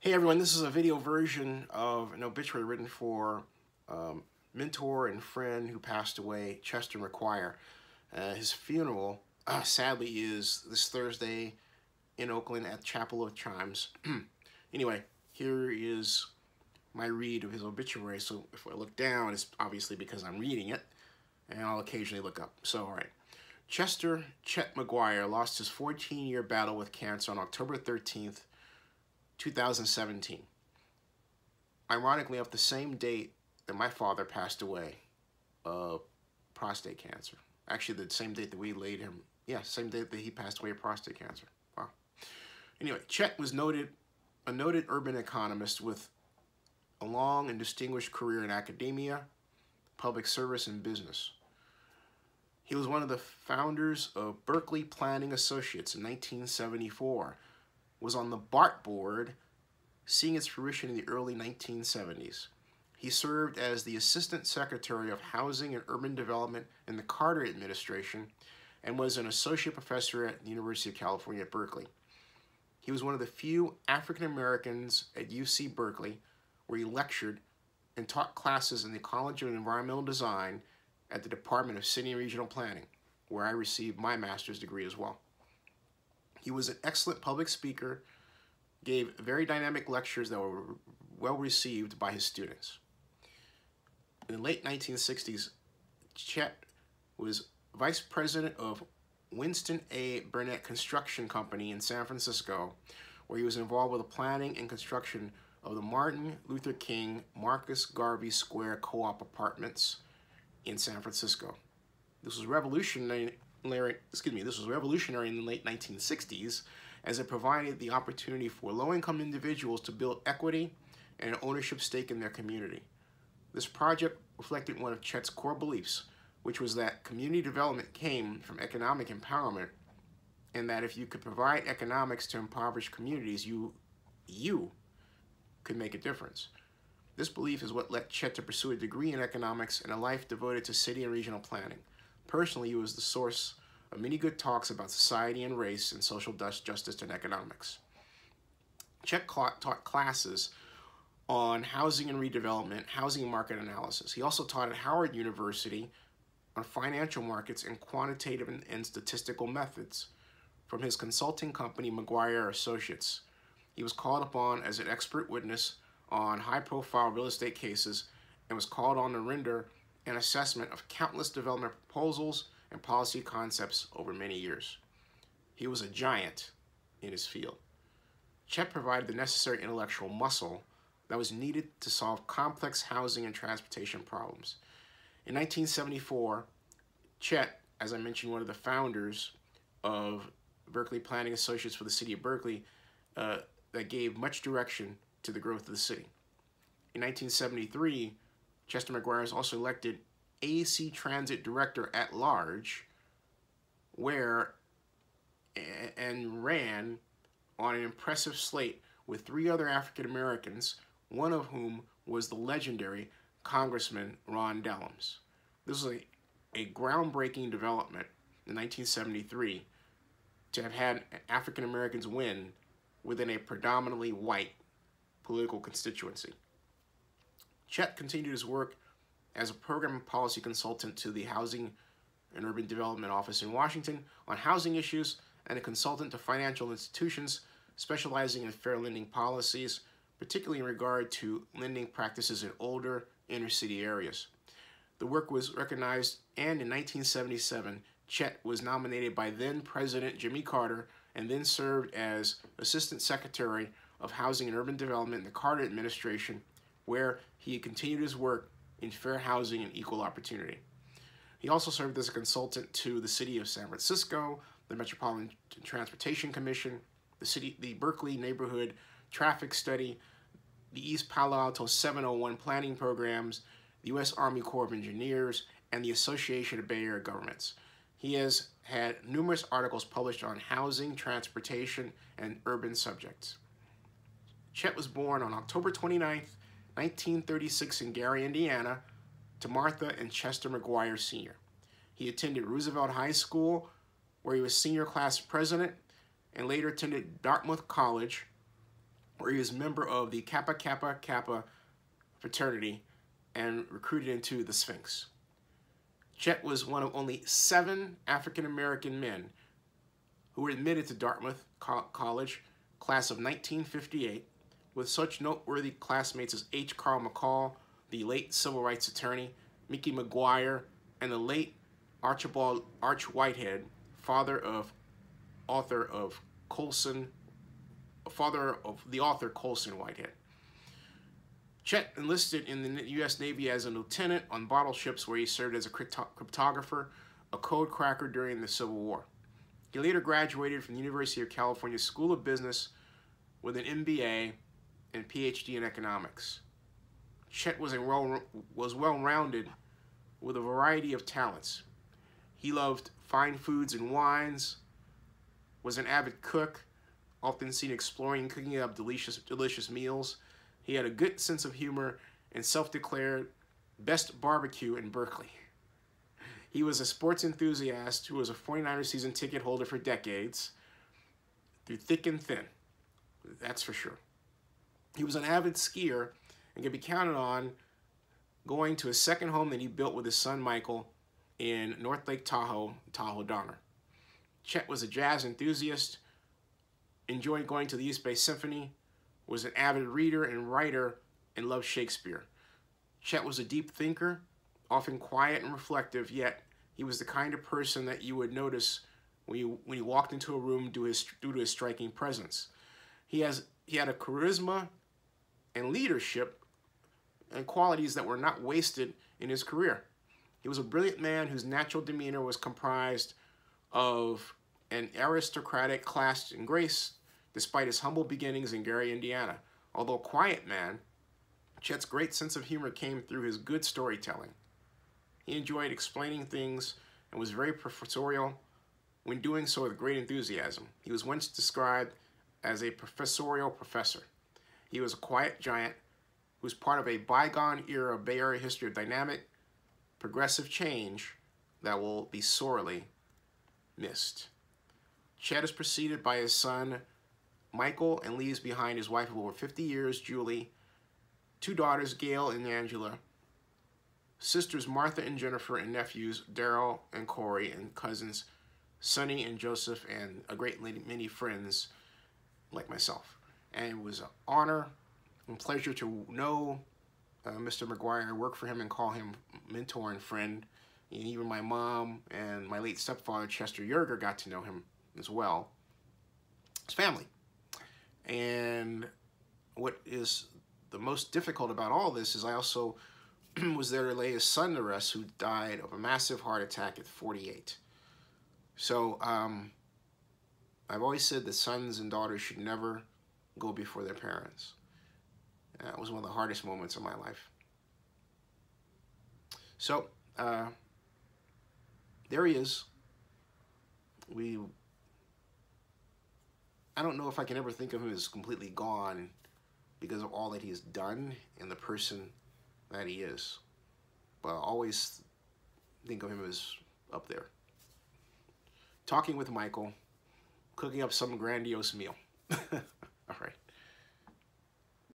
Hey everyone, this is a video version of an obituary written for mentor and friend who passed away, Chester McGuire. His funeral, sadly, is this Thursday in Oakland at Chapel of Chimes. Anyway, here is my read of his obituary. So if I look down, it's obviously because I'm reading it, and I'll occasionally look up. So, all right. Chester Chet McGuire lost his 14-year battle with cancer on October 13th, 2017. Ironically, of the same date that my father passed away of prostate cancer. Actually, the same date that we laid him. Yeah, same date that he passed away of prostate cancer. Wow. Anyway, Chet was a noted urban economist with a long and distinguished career in academia, public service, and business. He was one of the founders of Berkeley Planning Associates in 1974, was on the BART Board, seeing its fruition in the early 1970s. He served as the Assistant Secretary of Housing and Urban Development in the Carter administration and was an associate professor at the University of California at Berkeley. He was one of the few African Americans at U.C. Berkeley where he lectured and taught classes in the College of Environmental Design at the Department of City and Regional Planning, where I received my master's degree as well. He was an excellent public speaker, gave very dynamic lectures that were well received by his students. In the late 1960s, Chet was vice president of Winston Burnett Construction Co in San Francisco, where he was involved with the planning and construction of the Martin Luther King Marcus Garvey Square Co-op apartments in San Francisco. This was revolutionary in the late 1960s, as it provided the opportunity for low-income individuals to build equity and an ownership stake in their community. This project reflected one of Chet's core beliefs, which was that community development came from economic empowerment, and that if you could provide economics to impoverished communities, you could make a difference. This belief is what led Chet to pursue a degree in economics and a life devoted to city and regional planning. Personally, he was the source of many good talks about society and race and social justice and economics. Chet taught classes on housing and redevelopment, housing market analysis. He also taught at Howard University on financial markets and quantitative and statistical methods from his consulting company, McGuire Associates. He was called upon as an expert witness on high-profile real estate cases and was called on to render an assessment of countless development proposals and policy concepts over many years. He was a giant in his field. Chet provided the necessary intellectual muscle that was needed to solve complex housing and transportation problems. In 1974, Chet, as I mentioned, one of the founders of Berkeley Planning Associates for the city of Berkeley, that gave much direction to the growth of the city. In 1973, Chester McGuire was also elected AC Transit Director at Large, and ran on an impressive slate with 3 other African Americans, one of whom was the legendary Congressman Ron Dellums. This was a groundbreaking development in 1973 to have had African Americans win within a predominantly white political constituency. Chet continued his work as a program and policy consultant to the Housing and Urban Development Office in Washington on housing issues and a consultant to financial institutions specializing in fair lending policies, particularly in regard to lending practices in older inner-city areas. The work was recognized, and in 1977, Chet was nominated by then-President Jimmy Carter and then served as Assistant Secretary of Housing and Urban Development in the Carter administration, where he continued his work in fair housing and equal opportunity. He also served as a consultant to the City of San Francisco, the Metropolitan Transportation Commission, the Berkeley Neighborhood Traffic Study, the East Palo Alto 701 planning programs, the U.S. Army Corps of Engineers, and the Association of Bay Area Governments. He has had numerous articles published on housing, transportation, and urban subjects. Chet was born on October 29th, 1936 in Gary, Indiana, to Martha and Chester McGuire Sr. He attended Roosevelt High School, where he was senior class president, and later attended Dartmouth College, where he was a member of the Kappa Kappa Kappa fraternity and recruited into the Sphinx. Chet was one of only 7 African-American men who were admitted to Dartmouth College, class of 1958, with such noteworthy classmates as H. Carl McCall, the late civil rights attorney, Mickey McGuire, and the late Archibald Arch Whitehead, father of the author Colson Whitehead. Chet enlisted in the U.S. Navy as a lieutenant on bottle ships, where he served as a cryptographer, a code cracker during the Civil War. He later graduated from the University of California School of Business with an MBA and PhD in economics. Chet was well-rounded with a variety of talents. He loved fine foods and wines, was an avid cook, often seen exploring and cooking up delicious meals. He had a good sense of humor and self-declared best barbecue in Berkeley. He was a sports enthusiast who was a 49ers season ticket holder for decades, through thick and thin, that's for sure. He was an avid skier and could be counted on going to a second home that he built with his son Michael in North Lake Tahoe, Tahoe-Donner. Chet was a jazz enthusiast, enjoyed going to the East Bay Symphony, was an avid reader and writer, and loved Shakespeare. Chet was a deep thinker, often quiet and reflective, yet he was the kind of person that you would notice when you walked into a room due to his striking presence. He had a charisma and leadership and qualities that were not wasted in his career. He was a brilliant man whose natural demeanor was comprised of an aristocratic class and grace, despite his humble beginnings in Gary, Indiana. Although a quiet man, Chet's great sense of humor came through his good storytelling. He enjoyed explaining things and was very professorial, when doing so with great enthusiasm. He was once described as a professorial professor. He was a quiet giant who was part of a bygone era of Bay Area history of dynamic, progressive change that will be sorely missed. Chet is preceded by his son, Michael, and leaves behind his wife of over 50 years, Julie, 2 daughters, Gail and Angela, sisters Martha and Jennifer, and nephews Daryl and Corey, and cousins Sonny and Joseph, and a great many friends like myself. And it was an honor and pleasure to know Mr. McGuire, work for him and call him mentor and friend. And even my mom and my late stepfather, Chester Yerger, got to know him as well. His family. And what is the most difficult about all this is I also was there to lay his son to rest, who died of a massive heart attack at 48. So I've always said that sons and daughters should never go before their parents. That was one of the hardest moments of my life. So there he is. I don't know if I can ever think of him as completely gone because of all that he has done and the person that he is. But I always think of him as up there. Talking with Michael, cooking up some grandiose meal. All right.